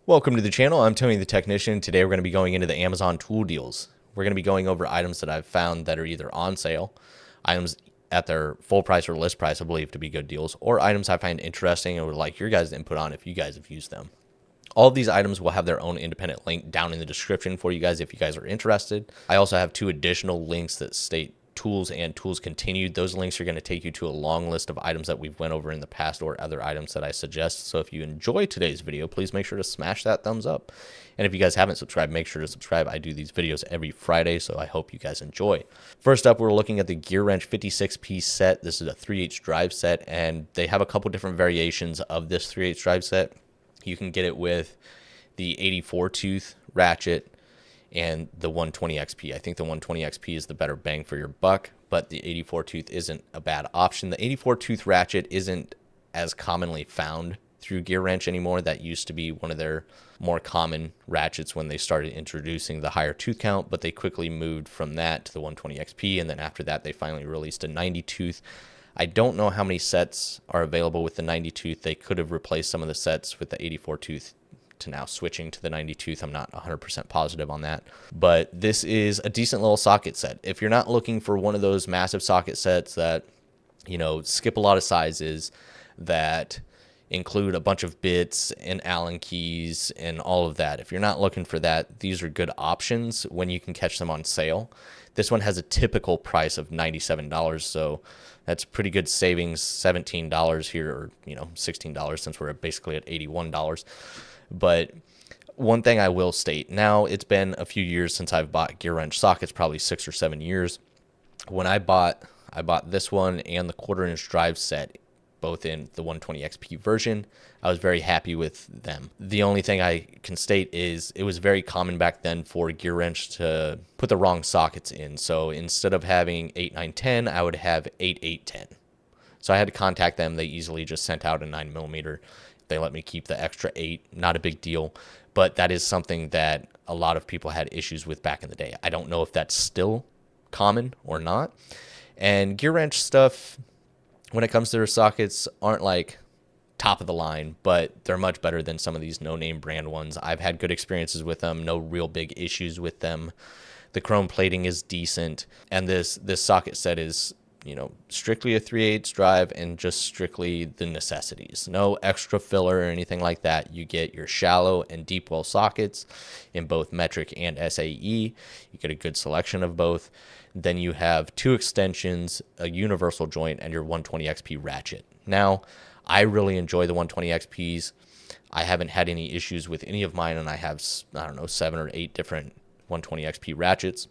Welcome to the channel. I'm Tony the Technician. Today we're going to be going into the Amazon tool deals. We're going to be going over items that I've found that are either on sale, items at their full price or list price I believe to be good deals, or items I find interesting and would like your guys' input on if you guys have used them. All of these items will have their own independent link down in the description for you guys if you guys are interested. I also have two additional links that state tools and tools continued. Those links are going to take you to a long list of items that we've went over in the past or other items that I suggest. So if you enjoy today's video, please make sure to smash that thumbs up. And if you guys haven't subscribed, make sure to subscribe. I do these videos every Friday, so I hope you guys enjoy. First up, we're looking at the Gearwrench 56-piece set. This is a 3/8 drive set, and they have a couple different variations of this 3/8 drive set. You can get it with the 84 tooth ratchet and the 120 XP. I think the 120 XP is the better bang for your buck, but the 84 tooth isn't a bad option. The 84 tooth ratchet isn't as commonly found through Gearwrench anymore. That used to be one of their more common ratchets when they started introducing the higher tooth count, but they quickly moved from that to the 120 XP, and then after that they finally released a 90 tooth. I don't know how many sets are available with the 90 tooth. They could have replaced some of the sets with the 84 tooth to now switching to the 90 tooth. I'm not 100% positive on that, but this is a decent little socket set. If you're not looking for one of those massive socket sets that, you know, skip a lot of sizes, that include a bunch of bits and Allen keys and all of that, if you're not looking for that, these are good options when you can catch them on sale. This one has a typical price of $97, so that's pretty good savings. $17 here, or $16 since we're basically at $81. But one thing I will state, now it's been a few years since I've bought Gearwrench sockets, probably 6 or 7 years. When I bought this one and the 1/4-inch drive set, both in the 120 XP version. I was very happy with them. The only thing I can state is it was very common back then for Gearwrench to put the wrong sockets in. So instead of having 8, 9, 10, I would have 8, 8, 10. So I had to contact them. They easily just sent out a 9mm. They let me keep the extra 8, not a big deal. But that is something that a lot of people had issues with back in the day. I don't know if that's still common or not. And Gearwrench stuff, when it comes to their sockets, aren't like top of the line, but they're much better than some of these no-name brand ones. I've had good experiences with them, no real big issues with them. The chrome plating is decent, and this socket set is, strictly a 3/8 drive and just strictly the necessities. No extra filler or anything like that. You get your shallow and deep well sockets in both metric and SAE. You get a good selection of both. Then you have 2 extensions, a universal joint, and your 120 XP ratchet. Now, I really enjoy the 120 XPs. I haven't had any issues with any of mine, and I have, 7 or 8 different 120 XP ratchets.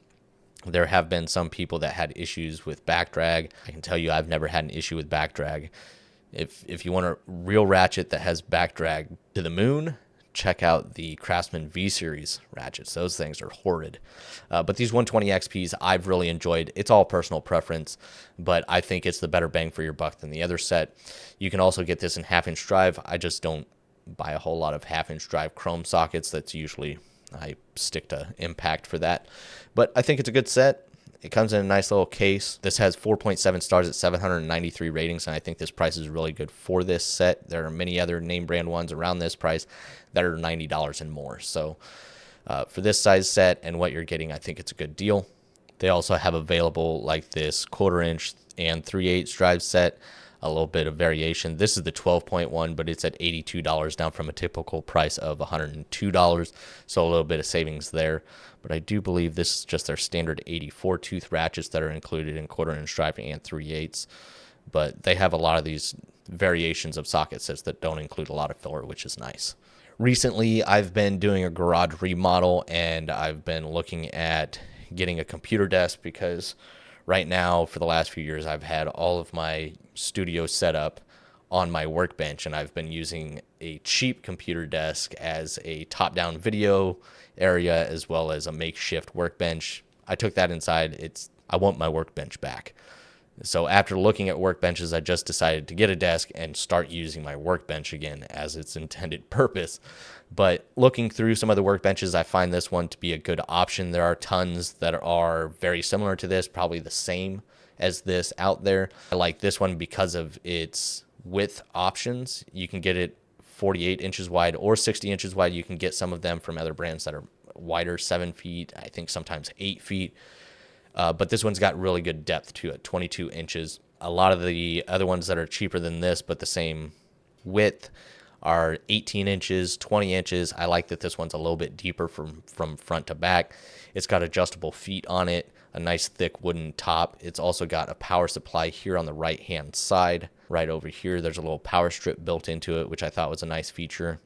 There have been some people that had issues with back drag. I can tell you I've never had an issue with back drag. If you want a real ratchet that has back drag to the moon, check out the Craftsman V-Series ratchets. Those things are horrid. But these 120 XPs I've really enjoyed. It's all personal preference, but I think it's the better bang for your buck than the other set. You can also get this in 1/2-inch drive. I just don't buy a whole lot of 1/2-inch drive chrome sockets. That's usually, I stick to Impact for that. But I think it's a good set. It comes in a nice little case. This has 4.7 stars at 793 ratings, and I think this price is really good for this set. There are many other name brand ones around this price that are $90 and more. So for this size set and what you're getting, I think it's a good deal. They also have available like this 1/4-inch and 3/8 drive set, a little bit of variation. This is the 12.1, but it's at $82, down from a typical price of $102. So a little bit of savings there. But I do believe this is just their standard 84 tooth ratchets that are included in 1/4-inch drive and 3/8. But they have a lot of these variations of socket sets that don't include a lot of filler, which is nice. Recently, I've been doing a garage remodel, and I've been looking at getting a computer desk because right now, for the last few years, I've had all of my studio set up on my workbench, and I've been using a cheap computer desk as a top-down video area as well as a makeshift workbench. I took that inside. I want my workbench back. So after looking at workbenches, I just decided to get a desk and start using my workbench again as its intended purpose. But looking through some of the workbenches, I find this one to be a good option. There are tons that are very similar to this, probably the same as this out there. I like this one because of its width options. You can get it 48 inches wide or 60 inches wide. You can get some of them from other brands that are wider, 7 feet, I think sometimes 8 feet. But this one's got really good depth to it, 22 inches. A lot of the other ones that are cheaper than this, but the same width, are 18 inches, 20 inches. I like that this one's a little bit deeper from front to back. It's got adjustable feet on it, a nice thick wooden top. It's also got a power supply here on the right-hand side. Right over here, there's a little power strip built into it, which I thought was a nice feature.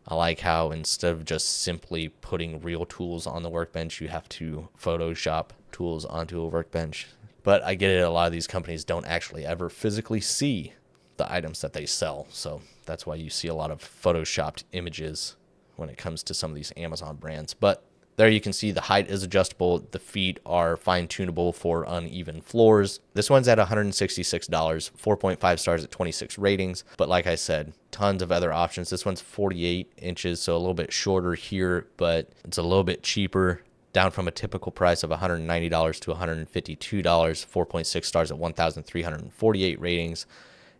I like how instead of just simply putting real tools on the workbench, you have to Photoshop tools onto a workbench. But I get it, a lot of these companies don't actually ever physically see the items that they sell. So that's why you see a lot of Photoshopped images when it comes to some of these Amazon brands. But there you can see the height is adjustable. The feet are fine-tunable for uneven floors. This one's at $166, 4.5 stars at 26 ratings. But like I said, tons of other options. This one's 48 inches, so a little bit shorter here, but it's a little bit cheaper, down from a typical price of $190 to $152, 4.6 stars at 1,348 ratings.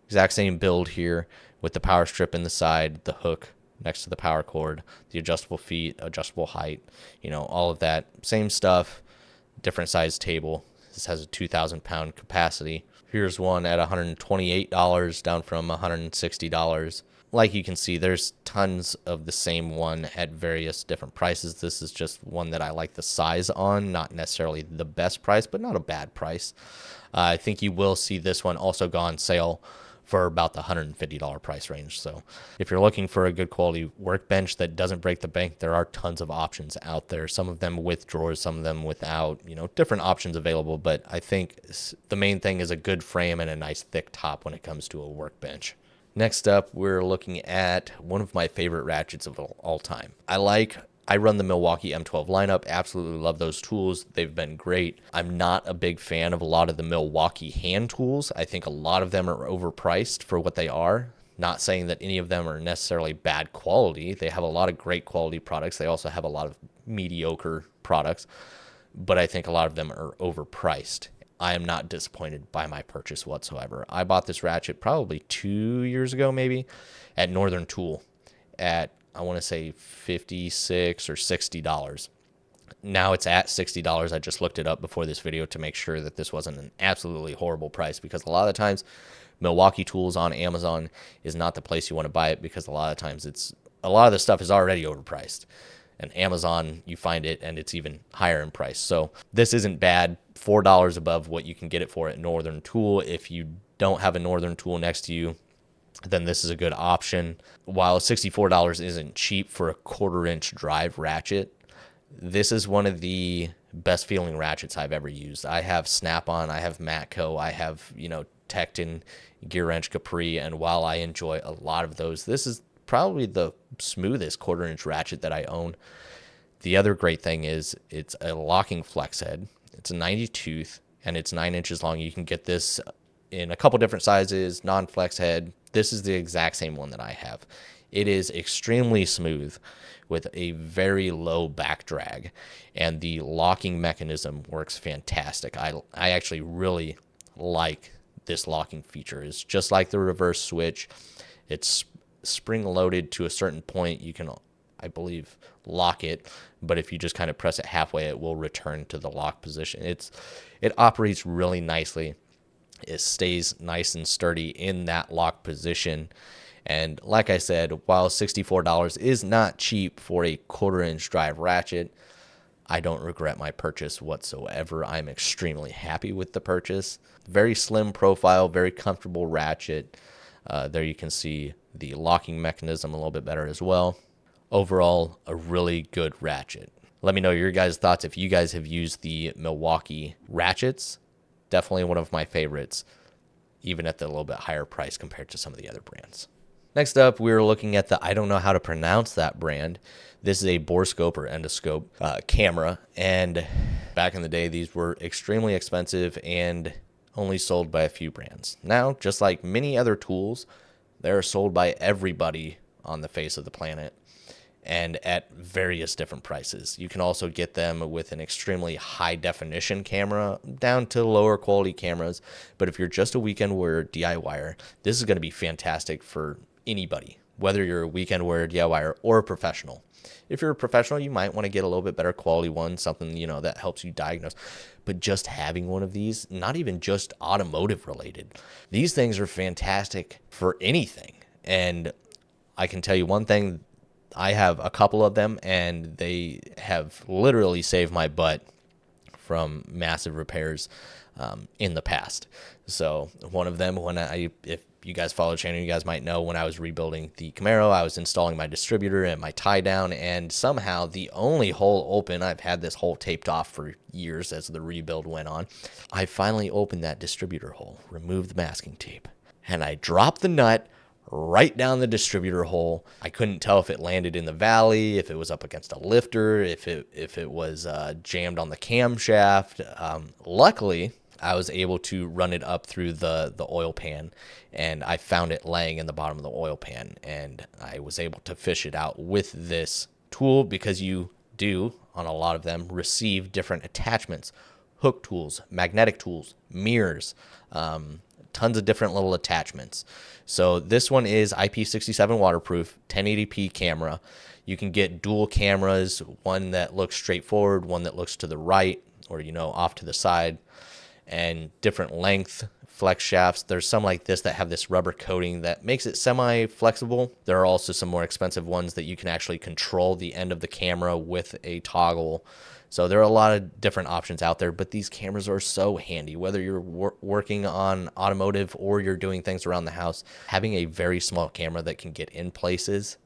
Exact same build here with the power strip in the side, the hook next to the power cord, the adjustable feet, adjustable height, all of that. Same stuff, different size table. This has a 2,000 pound capacity. Here's one at $128, down from $160. Like you can see, there's tons of the same one at various different prices. This is just one that I like the size on, not necessarily the best price, but not a bad price. I think you will see this one also go on sale for about the $150 price range. So if you're looking for a good quality workbench that doesn't break the bank, there are tons of options out there. Some of them with drawers, some of them without, different options available. But I think the main thing is a good frame and a nice thick top when it comes to a workbench. Next up, we're looking at one of my favorite ratchets of all time. I run the Milwaukee M12 lineup. Absolutely love those tools. They've been great. I'm not a big fan of a lot of the Milwaukee hand tools. I think a lot of them are overpriced for what they are. Not saying that any of them are necessarily bad quality. They have a lot of great quality products. They also have a lot of mediocre products, but I think a lot of them are overpriced. I am not disappointed by my purchase whatsoever. I bought this ratchet probably 2 years ago, maybe, at Northern Tool at, I want to say $56 or $60. Now it's at $60. I just looked it up before this video to make sure that this wasn't an absolutely horrible price, because a lot of times Milwaukee tools on Amazon is not the place you want to buy it, because a lot of times a lot of the stuff is already overpriced. And Amazon, you find it and it's even higher in price. So this isn't bad. $4 above what you can get it for at Northern Tool. If you don't have a Northern Tool next to you, then this is a good option. While $64 isn't cheap for a 1/4 inch drive ratchet, this is one of the best feeling ratchets I've ever used. I have Snap-on, I have Matco, I have, Tekton, Gearwrench, Capri, and while I enjoy a lot of those, this is probably the smoothest 1/4 inch ratchet that I own. The other great thing is it's a locking flex head. It's a 90 tooth and it's 9 inches long. You can get this in a couple different sizes, non-flex head. This is the exact same one that I have. It is extremely smooth with a very low back drag, and the locking mechanism works fantastic. I actually really like this locking feature. It's just like the reverse switch. It's spring loaded to a certain point. You can, I believe, lock it, but if you just kind of press it halfway, it will return to the lock position. It operates really nicely. It stays nice and sturdy in that lock position. And like I said, while $64 is not cheap for a 1/4 inch drive ratchet, I don't regret my purchase whatsoever. I'm extremely happy with the purchase. Very slim profile, very comfortable ratchet. There you can see the locking mechanism a little bit better as well. Overall, a really good ratchet. Let me know your guys' thoughts if you guys have used the Milwaukee ratchets. Definitely one of my favorites, even at the little bit higher price compared to some of the other brands. Next up, we're looking at I don't know how to pronounce that brand. This is a Borescope or endoscope camera, and back in the day, these were extremely expensive and only sold by a few brands. Now, just like many other tools, they're sold by everybody on the face of the planet and at various different prices. You can also get them with an extremely high definition camera down to lower quality cameras. But if you're just a weekend warrior DIYer, this is going to be fantastic for anybody, whether you're a weekend warrior, DIYer, or a professional. If you're a professional, you might want to get a little bit better quality one, something, that helps you diagnose. But just having one of these, not even just automotive related, these things are fantastic for anything. And I can tell you one thing, I have a couple of them, and they have literally saved my butt from massive repairs in the past. So one of them, if you guys follow the channel, you guys might know when I was rebuilding the Camaro, I was installing my distributor and my tie down, and somehow the only hole open, I've had this hole taped off for years as the rebuild went on. I finally opened that distributor hole, removed the masking tape, and I dropped the nut right down the distributor hole. I couldn't tell if it landed in the valley, if it was up against a lifter, if it was jammed on the camshaft. Luckily, I was able to run it up through the oil pan, and I found it laying in the bottom of the oil pan, and I was able to fish it out with this tool, because you do, on a lot of them, receive different attachments, hook tools, magnetic tools, mirrors, tons of different little attachments. So this one is IP67 waterproof, 1080p camera. You can get dual cameras, one that looks straight forward, one that looks to the right, or off to the side, and different length flex shafts. There's some like this that have this rubber coating that makes it semi-flexible. There are also some more expensive ones that you can actually control the end of the camera with a toggle. So there are a lot of different options out there, but these cameras are so handy. Whether you're working on automotive or you're doing things around the house, having a very small camera that can get in places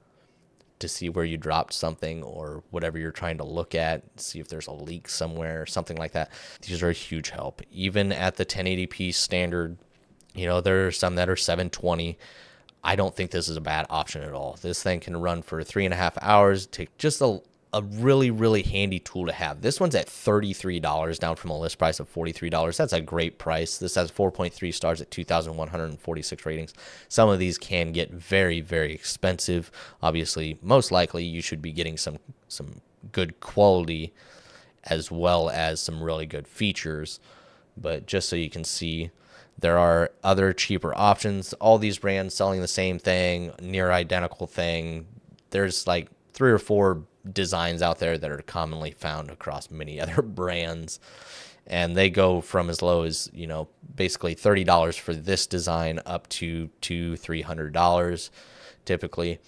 to see where you dropped something or whatever you're trying to look at, see if there's a leak somewhere, something like that. These are a huge help. Even at the 1080p standard, there are some that are 720. I don't think this is a bad option at all. This thing can run for 3.5 hours. Take just a really, really handy tool to have. This one's at $33, down from a list price of $43. That's a great price. This has 4.3 stars at 2,146 ratings. Some of these can get very, very expensive. Obviously, most likely you should be getting some good quality as well as some really good features. But just so you can see, there are other cheaper options. All these brands selling the same thing, near identical thing. There's like 3 or 4 designs out there that are commonly found across many other brands, and they go from as low as basically $30 for this design up to $200-300 typically.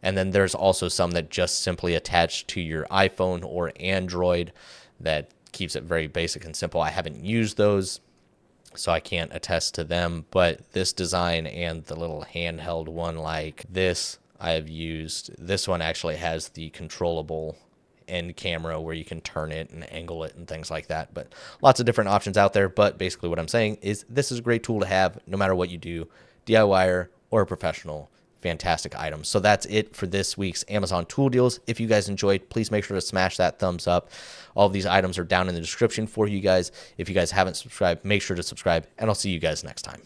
And then there's also some that just simply attach to your iPhone or Android that keeps it very basic and simple. I haven't used those, so I can't attest to them, but this design and the little handheld one like this I have used. This one actually has the controllable end camera where you can turn it and angle it and things like that. But lots of different options out there. But basically what I'm saying is this is a great tool to have no matter what you do, DIYer or a professional. Fantastic items. So that's it for this week's Amazon tool deals. If you guys enjoyed, please make sure to smash that thumbs up. All of these items are down in the description for you guys. If you guys haven't subscribed, make sure to subscribe, and I'll see you guys next time.